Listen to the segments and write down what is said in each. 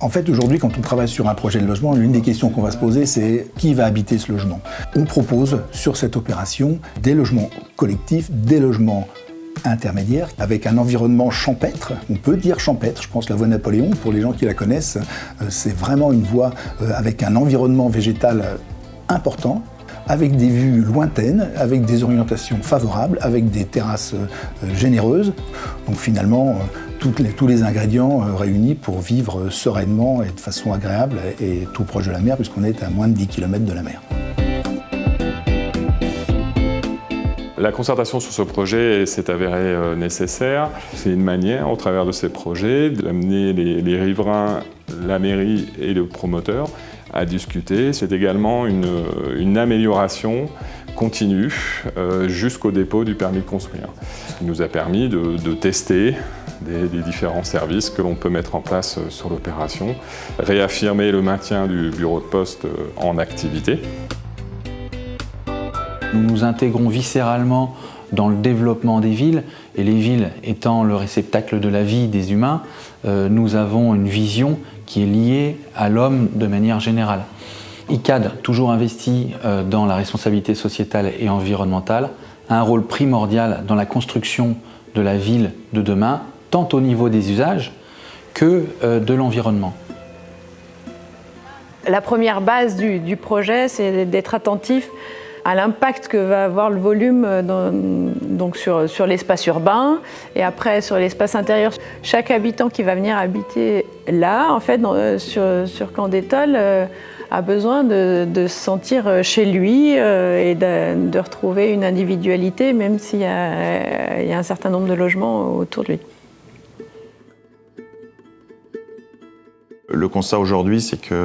En fait, aujourd'hui, quand on travaille sur un projet de logement, l'une des questions qu'on va se poser, c'est qui va habiter ce logement. On propose sur cette opération des logements collectifs, des logements intermédiaires, avec un environnement champêtre. On peut dire champêtre, je pense la voie Napoléon, pour les gens qui la connaissent, c'est vraiment une voie avec un environnement végétal important, avec des vues lointaines, avec des orientations favorables, avec des terrasses généreuses. Donc finalement, tous les ingrédients réunis pour vivre sereinement et de façon agréable et tout proche de la mer, puisqu'on est à moins de 10 km de la mer. La concertation sur ce projet s'est avérée nécessaire. C'est une manière, au travers de ces projets, d'amener les riverains, la mairie et le promoteur à discuter. C'est également une amélioration continue jusqu'au dépôt du permis de construire. Ce qui nous a permis de tester des différents services que l'on peut mettre en place sur l'opération, réaffirmer le maintien du bureau de poste en activité. Nous nous intégrons viscéralement dans le développement des villes, et les villes étant le réceptacle de la vie des humains, nous avons une vision qui est liée à l'homme de manière générale. ICAD, toujours investi dans la responsabilité sociétale et environnementale, a un rôle primordial dans la construction de la ville de demain, tant au niveau des usages que de l'environnement. La première base du projet, c'est d'être attentif à l'impact que va avoir le volume donc sur l'espace urbain et après sur l'espace intérieur. Chaque habitant qui va venir habiter là, en fait, sur Camp d'Étole, a besoin de se sentir chez lui et de retrouver une individualité, même s'il y a un certain nombre de logements autour de lui. Le constat aujourd'hui, c'est qu'il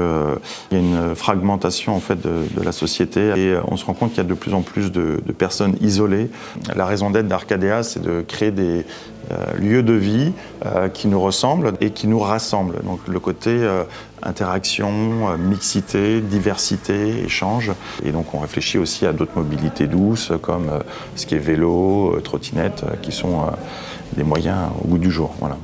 y a une fragmentation en fait, de la société et on se rend compte qu'il y a de plus en plus de personnes isolées. La raison d'être d'Arcadéa, c'est de créer des lieux de vie qui nous ressemblent et qui nous rassemblent. Donc le côté interaction, mixité, diversité, échange. Et donc on réfléchit aussi à d'autres mobilités douces comme ce qui est vélo, trottinette, qui sont des moyens au goût du jour. Voilà.